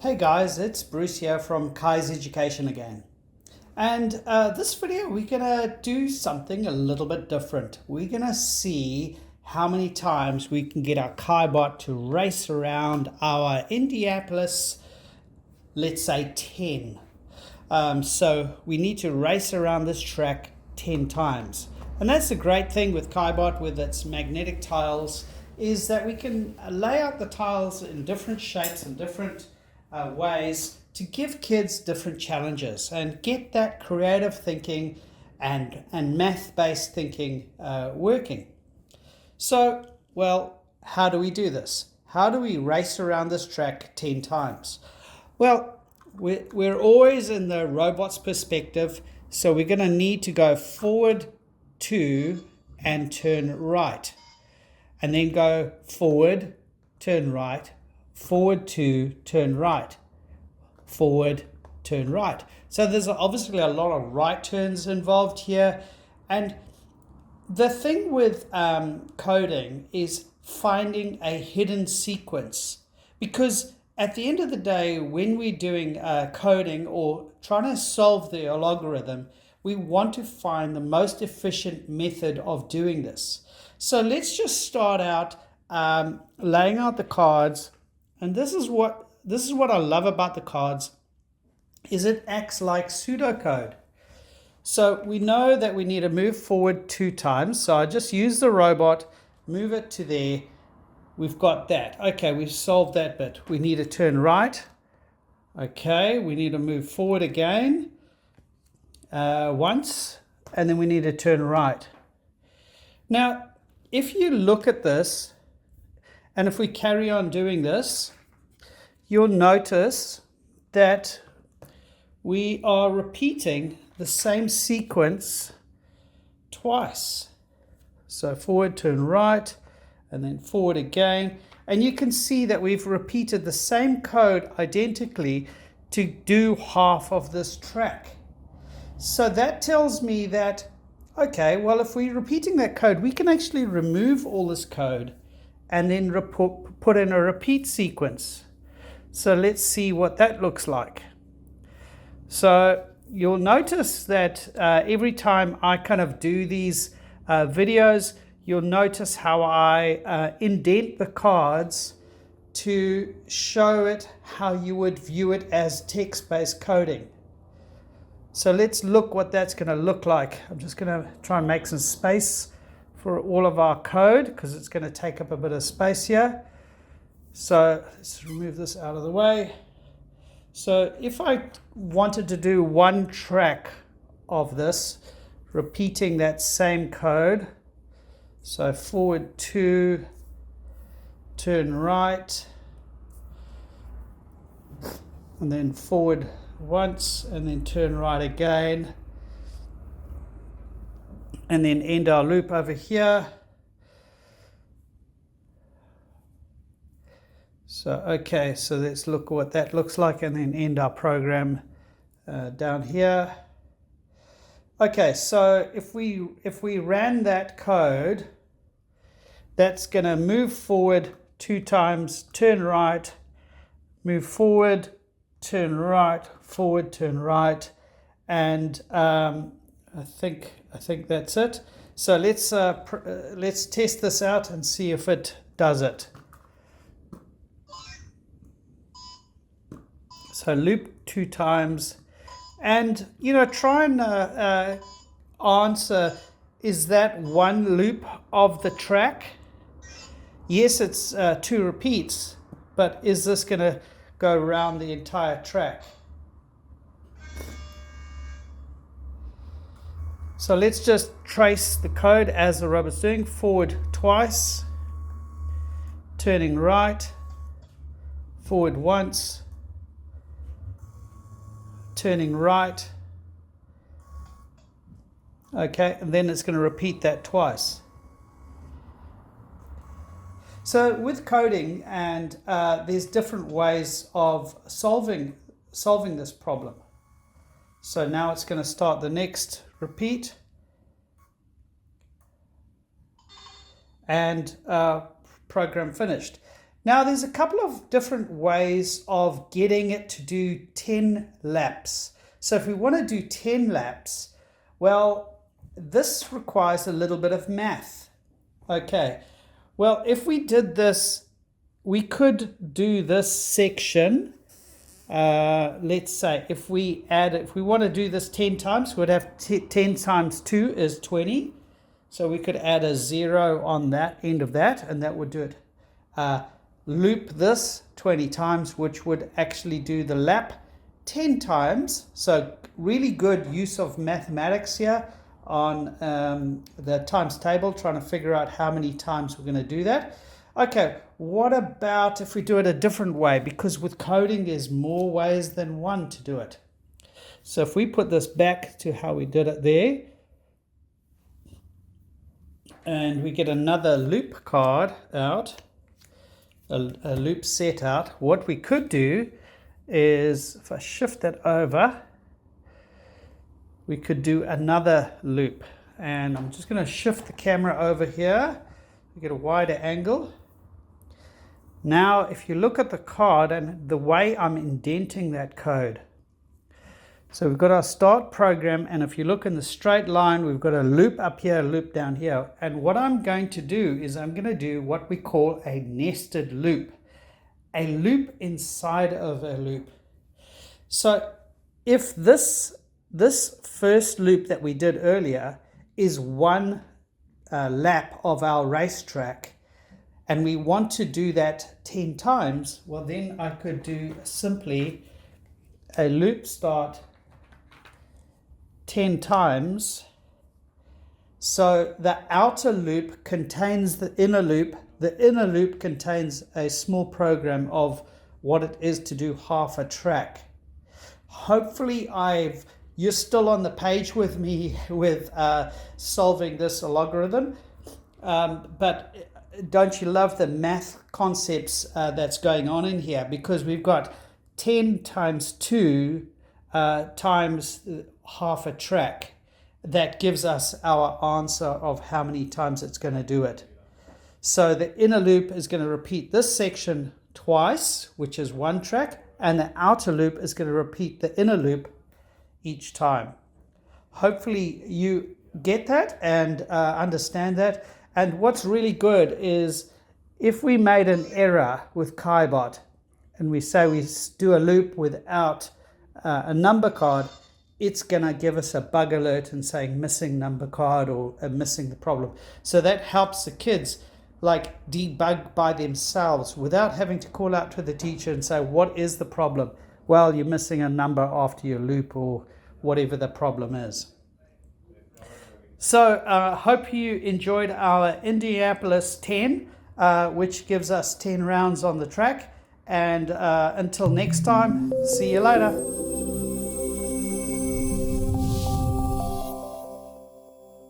Hey guys, it's Bruce here from Kai's Education again. And this video we're gonna do something a little bit different. We're gonna see how many times we can get our KaiBot to race around our Indianapolis, let's say 10. So we need to race around this track 10 times. And that's the great thing with KaiBot with its magnetic tiles, is that we can lay out the tiles in different shapes and different ways to give kids different challenges and get that creative thinking and math-based thinking working. So, well, how do we do this? How do we race around this track 10 times? Well, we're always in the robot's perspective, so we're going to need to go forward 2 and turn right, and then go forward, turn right, forward 2, turn right, forward, turn right. So there's obviously a lot of right turns involved here. And the thing with coding is finding a hidden sequence, because at the end of the day, when we're doing coding or trying to solve the algorithm, we want to find the most efficient method of doing this. So let's just start out laying out the cards. And this is what I love about the cards, is it acts like pseudocode. So we know that we need to move forward 2 times. So I just use the robot, move it to there. We've got that. Okay, we've solved that bit. We need to turn right. Okay, we need to move forward again once, and then we need to turn right. Now, if you look at this, and if we carry on doing this, you'll notice that we are repeating the same sequence twice. So forward, turn right, and then forward again. And you can see that we've repeated the same code identically to do half of this track. So that tells me that, okay, well, if we're repeating that code, we can actually remove all this code and then put in a repeat sequence. So let's see what that looks like. So you'll notice that every time I kind of do these videos, you'll notice how I indent the cards to show it how you would view it as text-based coding. So let's look what that's going to look like. I'm just going to try and make some space for all of our code, because it's going to take up a bit of space here. So let's remove this out of the way. So if I wanted to do one track of this, repeating that same code, so forward 2, turn right, and then forward once, and then turn right again, and then end our loop over here. So, okay, so let's look at what that looks like, and then end our program down here. Okay, so if we ran that code, that's going to move forward 2 times, turn right, move forward, turn right, forward, turn right, and I think that's it. So let's test this out and see if it does it. So loop 2 times, and try and answer, is that one loop of the track? Yes, it's 2 repeats, but is this going to go around the entire track? So let's just trace the code as the robot's doing. Forward twice, turning right, forward once, turning right. Okay, and then it's going to repeat that twice. So with coding, and there's different ways of solving this problem. So now it's going to start the next repeat, and program finished. Now there's a couple of different ways of getting it to do 10 laps. So if we want to do 10 laps, well, this requires a little bit of math. Okay, well, if we did this, we could do this section. Let's say if we want to do this 10 times, we'd have 10 times 2 is 20. So we could add a 0 on that end of that, and that would do it. Loop this 20 times, which would actually do the lap 10 times. So really good use of mathematics here on the times table, trying to figure out how many times we're going to do that. Okay, what about if we do it a different way? Because with coding, there's more ways than one to do it. So if we put this back to how we did it there, and we get another loop card out, a loop set out, what we could do is, if I shift that over, we could do another loop. And I'm just going to shift the camera over here to get a wider angle. Now, if you look at the card and the way I'm indenting that code. So we've got our start program, and if you look in the straight line, we've got a loop up here, a loop down here. And what I'm going to do is I'm going to do what we call a nested loop. A loop inside of a loop. So if this first loop that we did earlier is one lap of our racetrack, and we want to do that 10 times, well, then I could do simply a loop start 10 times. So the outer loop contains the inner loop. The inner loop contains a small program of what it is to do half a track. Hopefully you're still on the page with me with solving this logarithm. But don't you love the math concepts that's going on in here? Because we've got 10 times 2 times half a track. That gives us our answer of how many times it's going to do it. So the inner loop is going to repeat this section twice, which is one track, and the outer loop is going to repeat the inner loop each time. Hopefully you get that and understand that. And what's really good is if we made an error with KaiBot and we say we do a loop without a number card, it's going to give us a bug alert and saying missing number card or missing the problem. So that helps the kids like debug by themselves without having to call out to the teacher and say, what is the problem? Well, you're missing a number after your loop or whatever the problem is. So I hope you enjoyed our Indianapolis 10, which gives us 10 rounds on the track. And until next time, see you later.